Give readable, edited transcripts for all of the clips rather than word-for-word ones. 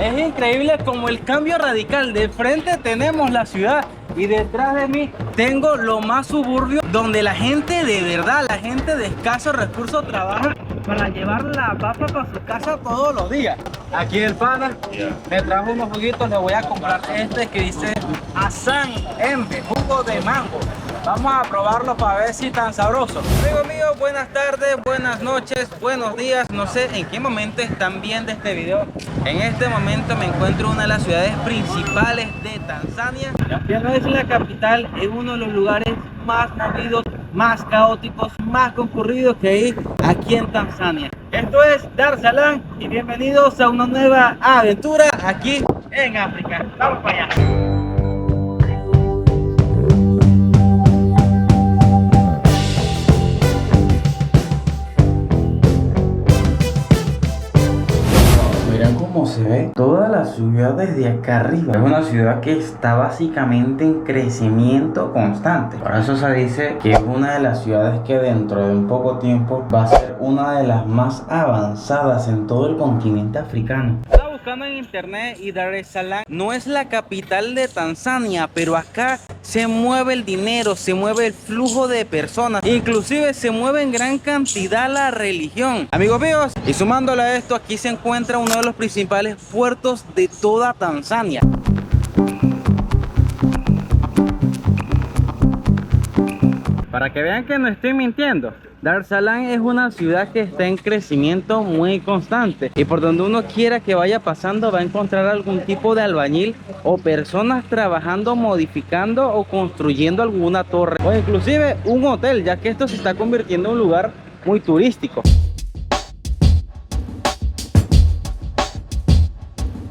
Es increíble como el cambio radical. De frente tenemos la ciudad y detrás de mí tengo lo más suburbio, donde la gente de verdad, la gente de escasos recursos trabaja para llevar la papa para su casa todos los días. Aquí el pana me trajo unos juguitos, le voy a comprar este que dice Hassan Embe, jugo de mango. Vamos a probarlo para ver si tan sabroso. Amigos míos, buenas tardes, buenas noches, buenos días. No sé en qué momento están viendo este video. En este momento me encuentro en una de las ciudades principales de Tanzania. Ya no es la capital, es uno de los lugares más movidos, más caóticos, más concurridos que hay aquí en Tanzania. Esto es Dar es Salaam y bienvenidos a una nueva aventura aquí en África. Vamos para allá. Cómo se ve toda la ciudad desde acá arriba. Es una ciudad que está básicamente en crecimiento constante. Por eso se dice que es una de las ciudades que dentro de un poco tiempo va a ser una de las más avanzadas en todo el continente africano. Estaba buscando en internet y Dar es Salaam no es la capital de Tanzania, pero acá se mueve el dinero, se mueve el flujo de personas, inclusive se mueve en gran cantidad la religión. Amigos míos, y sumándole a esto, aquí se encuentra uno de los principales puertos de toda Tanzania. Para que vean que no estoy mintiendo, Dar es Salaam es una ciudad que está en crecimiento muy constante y por donde uno quiera que vaya pasando va a encontrar algún tipo de albañil o personas trabajando, modificando o construyendo alguna torre o inclusive un hotel, ya que esto se está convirtiendo en un lugar muy turístico.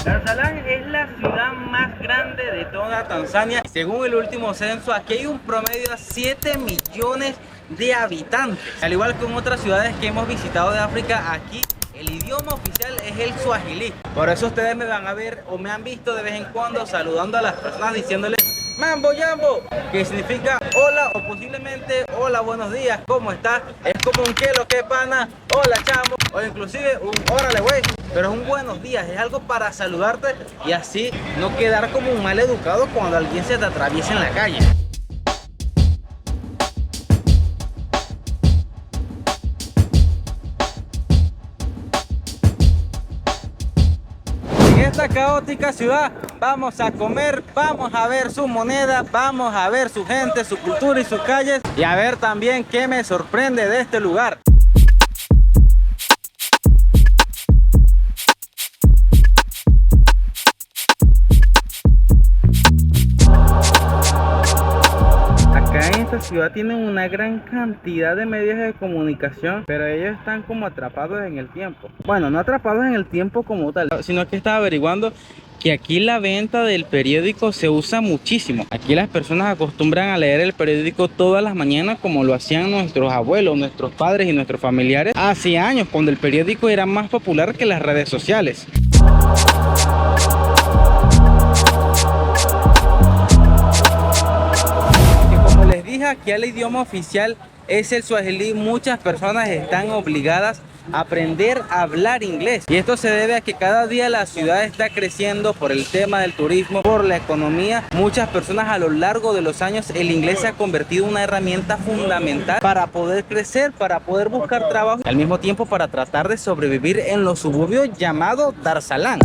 Dar es Salaam es la ciudad más grande de toda Tanzania. Según el último censo, aquí hay un promedio de 7 millones de habitantes. Al igual que en otras ciudades que hemos visitado de África, aquí el idioma oficial es el suajilí. Por eso ustedes me van a ver o me han visto de vez en cuando saludando a las personas diciéndoles Mambo Jambo, que significa hola o posiblemente hola, buenos días, ¿cómo estás? Es como un que lo que pana, hola chamo, o inclusive un órale güey, pero es un buenos días, es algo para saludarte y así no quedar como un mal educado cuando alguien se te atraviesa en la calle. En esta caótica ciudad vamos a comer, vamos a ver su moneda, vamos a ver su gente, su cultura y sus calles y a ver también qué me sorprende de este lugar. Esta ciudad tiene una gran cantidad de medios de comunicación, pero ellos están como atrapados en el tiempo. Bueno, no atrapados en el tiempo como tal, sino que estaba averiguando que aquí la venta del periódico se usa muchísimo. Aquí las personas acostumbran a leer el periódico todas las mañanas como lo hacían nuestros abuelos, nuestros padres y nuestros familiares hace años, cuando el periódico era más popular que las redes sociales. Aquí el idioma oficial es el suajilí. Muchas personas están obligadas a aprender a hablar inglés y esto se debe a que cada día la ciudad está creciendo por el tema del turismo, por la economía. Muchas personas a lo largo de los años el inglés se ha convertido en una herramienta fundamental para poder crecer, para poder buscar trabajo y al mismo tiempo para tratar de sobrevivir en los suburbios llamados Dar es Salaam.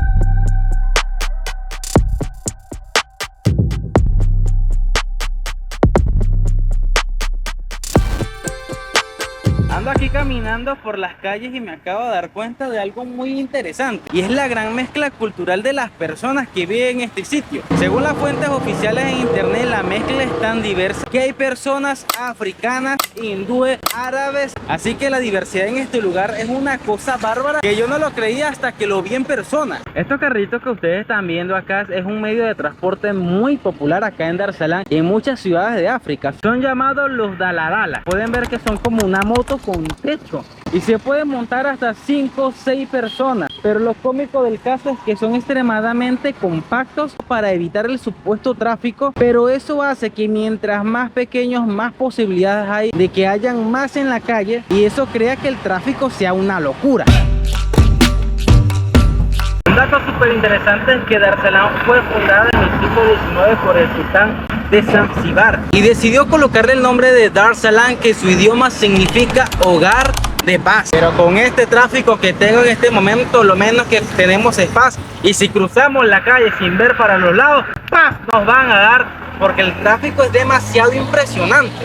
Ando aquí caminando por las calles y me acabo de dar cuenta de algo muy interesante y es la gran mezcla cultural de las personas que viven en este sitio. Según las fuentes oficiales en internet, la mezcla es tan diversa que hay personas africanas, hindúes, árabes, así que la diversidad en este lugar es una cosa bárbara que yo no lo creía hasta que lo vi en persona. Estos carritos que ustedes están viendo acá es un medio de transporte muy popular acá en Dar es Salaam y en muchas ciudades de África. Son llamados los daladala. Pueden ver que son como una moto con techo y se pueden montar hasta 5 o 6 personas, pero lo cómico del caso es que son extremadamente compactos para evitar el supuesto tráfico, pero eso hace que mientras más pequeños más posibilidades hay de que hayan más en la calle y eso crea que el tráfico sea una locura. Un dato súper interesante es que Dar es Salaam fue fundada en el siglo XIX por el sultán de Zanzíbar y decidió colocarle el nombre de Dar es Salaam, que su idioma significa hogar de paz. Pero con este tráfico que tengo en este momento, lo menos que tenemos es paz, y si cruzamos la calle sin ver para los lados, paz nos van a dar, porque el tráfico es demasiado impresionante.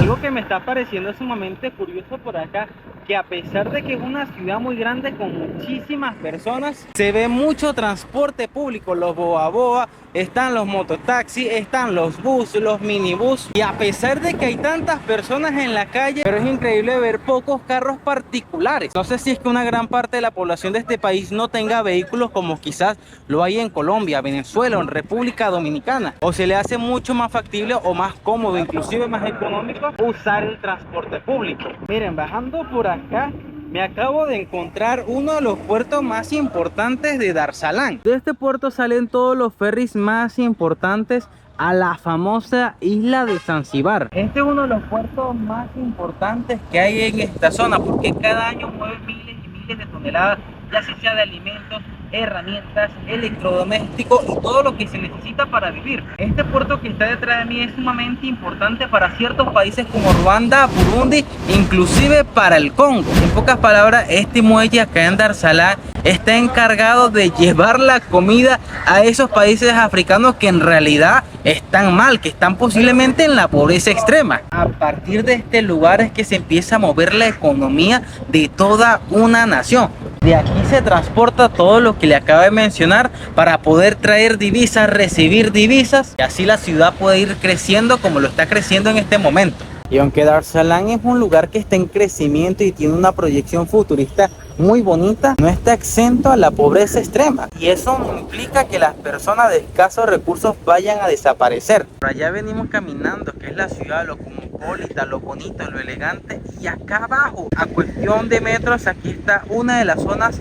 Algo que me está pareciendo sumamente curioso por acá, que a pesar de que es una ciudad muy grande con muchísimas personas, se ve mucho transporte público, los boa boa, están los mototaxis, están los bus, los minibús, y a pesar de que hay tantas personas en la calle, pero es increíble ver pocos carros particulares. No sé si es que una gran parte de la población de este país no tenga vehículos como quizás lo hay en Colombia, Venezuela o en República Dominicana, o se le hace mucho más factible o más cómodo, inclusive más económico, usar el transporte público. Miren, bajando por acá me acabo de encontrar uno de los puertos más importantes de Dar es Salaam. De este puerto salen todos los ferries más importantes a la famosa isla de Zanzíbar. Este es uno de los puertos más importantes que hay en esta zona, porque cada año mueve miles y miles de toneladas, ya sea de alimentos, herramientas, electrodomésticos y todo lo que se necesita para vivir. Este puerto que está detrás de mí es sumamente importante para ciertos países como Ruanda, Burundi, inclusive para el Congo. En pocas palabras, este muelle acá en Dar es Salaam está encargado de llevar la comida a esos países africanos que en realidad están mal, que están posiblemente en la pobreza extrema. A partir de este lugar es que se empieza a mover la economía de toda una nación. De aquí se transporta todo lo que le acabo de mencionar para poder traer divisas, recibir divisas, y así la ciudad puede ir creciendo como lo está creciendo en este momento. Y aunque Dar es Salaam es un lugar que está en crecimiento y tiene una proyección futurista muy bonita, no está exento a la pobreza extrema, y eso no implica que las personas de escasos recursos vayan a desaparecer. Por allá venimos caminando, que es la ciudad, lo cosmopolita, lo bonito, lo elegante, y acá abajo, a cuestión de metros, aquí está una de las zonas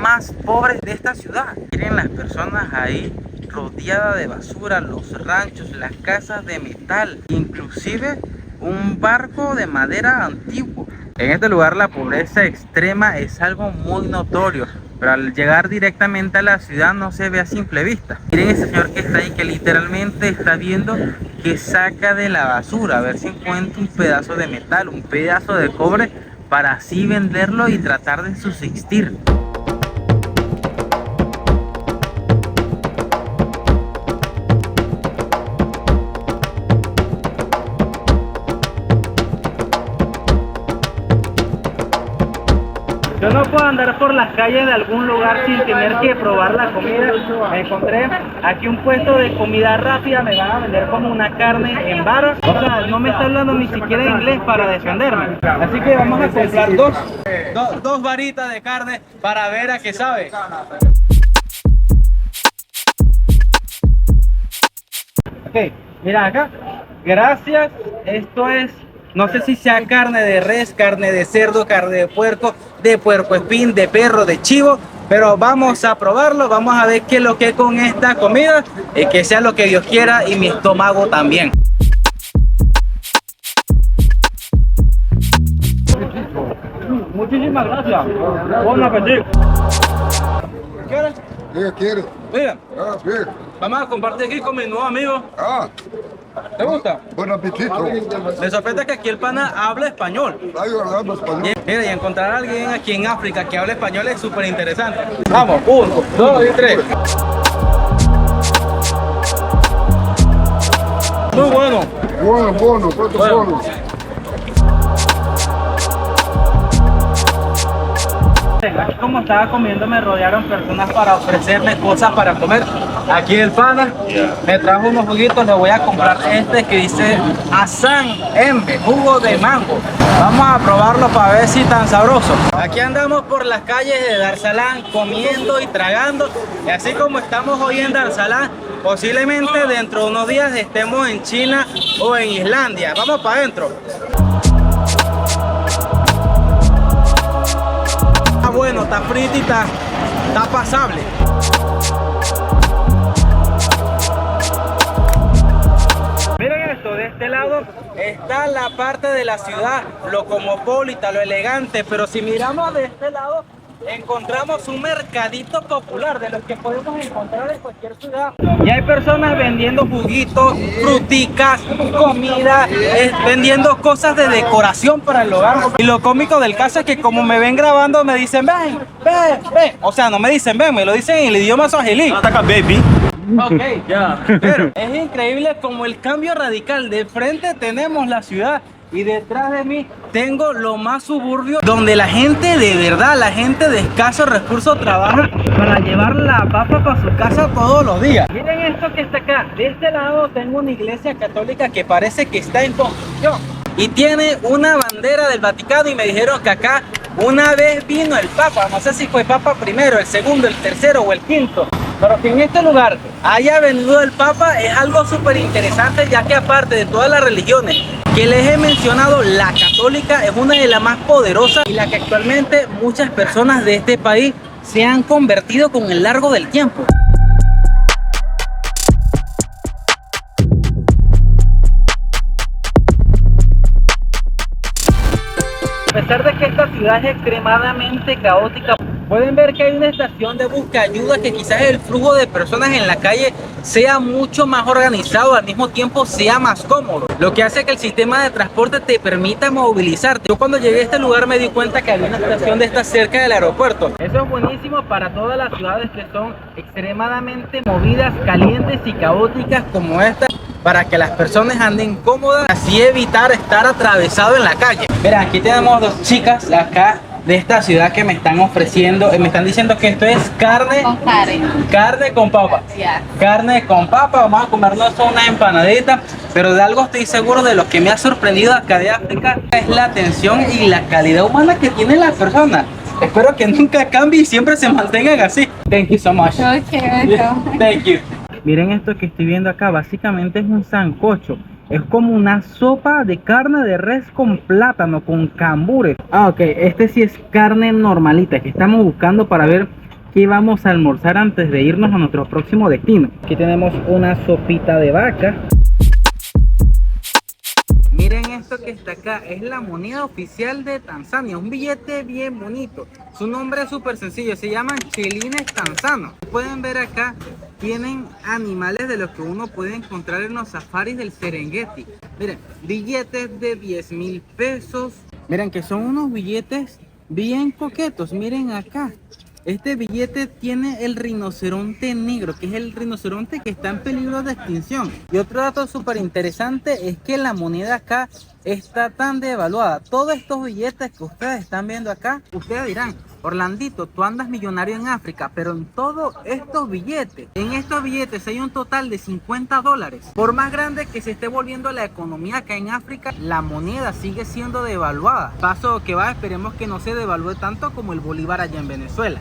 más pobres de esta ciudad. Miren las personas ahí rodeadas de basura, los ranchos, las casas de metal, inclusive un barco de madera antiguo. En este lugar la pobreza extrema es algo muy notorio, pero al llegar directamente a la ciudad no se ve a simple vista. Miren ese señor que está ahí, que literalmente está viendo que saca de la basura, a ver si encuentra un pedazo de metal, un pedazo de cobre, para así venderlo y tratar de subsistir. Yo no puedo andar por las calles de algún lugar sin tener que probar la comida. Me encontré aquí un puesto de comida rápida, me van a vender como una carne en vara. O sea, no me está hablando ni siquiera inglés para defenderme. Así que vamos a comprar dos varitas de carne para ver a qué sabe. Ok, mira acá. Gracias, esto es... No sé si sea carne de res, carne de cerdo, carne de puerco espín, de perro, de chivo, pero vamos a probarlo, vamos a ver qué es lo que es con esta comida y que sea lo que Dios quiera y mi estómago también. Muchísimas gracias. Buen apetito. ¿Quieres? Sí, quiero. Mira, Sí. vamos a compartir aquí con mi nuevo amigo. ¿Te gusta? Buen apetito. Me sorprende que aquí el pana habla español. Ay, hablando español. Mira, y encontrar a alguien aquí en África que hable español es súper interesante. Vamos, 1, 2 y 3. Muy bueno. Bueno, ¿cuánto bueno? Aquí como estaba comiendo me rodearon personas para ofrecerme cosas para comer. Aquí el pana me trajo unos juguitos, le voy a comprar este que dice Hassan Embe, jugo de mango. Vamos a probarlo para ver si tan sabroso. Aquí andamos por las calles de Dar es Salaam comiendo y tragando. Y así como estamos hoy en Dar es Salaam, posiblemente dentro de unos días estemos en China o en Islandia. Vamos para adentro. Bueno, está frito y está pasable. Miren esto, de este lado está la parte de la ciudad, lo cosmopolita, lo elegante, pero si miramos de este lado, encontramos un mercadito popular de los que podemos encontrar en cualquier ciudad. Y hay personas vendiendo juguitos, fruticas, comida, vendiendo cosas de decoración para el hogar. Y lo cómico del caso es que como me ven grabando me dicen ven, ven, ven. O sea, no me dicen ven, me lo dicen en el idioma swahili. Ataca baby. Ok, ya. Pero es increíble como el cambio radical. De frente tenemos la ciudad y detrás de mí tengo lo más suburbio, donde la gente de verdad, la gente de escasos recursos trabaja para llevar la papa para su casa todos los días. Miren esto que está acá. De este lado tengo una iglesia católica que parece que está en construcción y tiene una bandera del Vaticano, y me dijeron que acá una vez vino el Papa. No sé si fue Papa primero, el segundo, el tercero o el quinto. Pero que en este lugar haya venido el Papa es algo súper interesante, ya que aparte de todas las religiones que les he mencionado, la católica es una de las más poderosas y la que actualmente muchas personas de este país se han convertido con el largo del tiempo. A pesar de que esta ciudad es extremadamente caótica, pueden ver que hay una estación de busca ayuda, que quizás el flujo de personas en la calle sea mucho más organizado, al mismo tiempo sea más cómodo, lo que hace que el sistema de transporte te permita movilizarte. Yo cuando llegué a este lugar me di cuenta que había una estación de esta cerca del aeropuerto. Eso es buenísimo para todas las ciudades que son extremadamente movidas, calientes y caóticas como esta, para que las personas anden cómodas, así evitar estar atravesado en la calle. Mira, aquí tenemos dos chicas acá de esta ciudad que me están ofreciendo, me están diciendo que esto es carne con carne. Carne con papa. Yeah. Carne con papa, vamos a comernos una empanadita, pero de algo estoy seguro, de lo que me ha sorprendido acá de África es la atención y la calidad humana que tienen las personas. Espero que nunca cambie y siempre se mantengan así. Thank you so much. Okay, Thank you. Miren esto que estoy viendo acá, básicamente es un sancocho. Es como una sopa de carne de res con plátano, con cambures. Ah, ok, este sí es carne normalita que estamos buscando para ver qué vamos a almorzar antes de irnos a nuestro próximo destino. Aquí tenemos una sopita de vaca. Miren esto que está acá, es la moneda oficial de Tanzania, un billete bien bonito. Su nombre es súper sencillo, se llaman chelines tanzanos. Pueden ver acá, tienen animales de los que uno puede encontrar en los safaris del Serengeti. Miren, billetes de 10.000 pesos. Miren que son unos billetes bien coquetos, miren acá. Este billete tiene el rinoceronte negro, que es el rinoceronte que está en peligro de extinción. Y otro dato súper interesante es que la moneda acá está tan devaluada. Todos estos billetes que ustedes están viendo acá, ustedes dirán, Orlandito, tú andas millonario en África, pero en todos estos billetes, hay un total de $50. Por más grande que se esté volviendo la economía acá en África, la moneda sigue siendo devaluada. Paso que va, esperemos que no se devalúe tanto como el bolívar allá en Venezuela.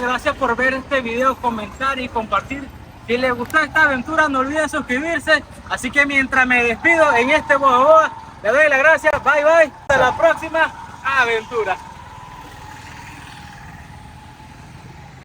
Gracias por ver este video, comentar y compartir. Si les gustó esta aventura, no olviden suscribirse. Así que mientras me despido en este Boa, le doy las gracias. Bye bye. Hasta la próxima aventura.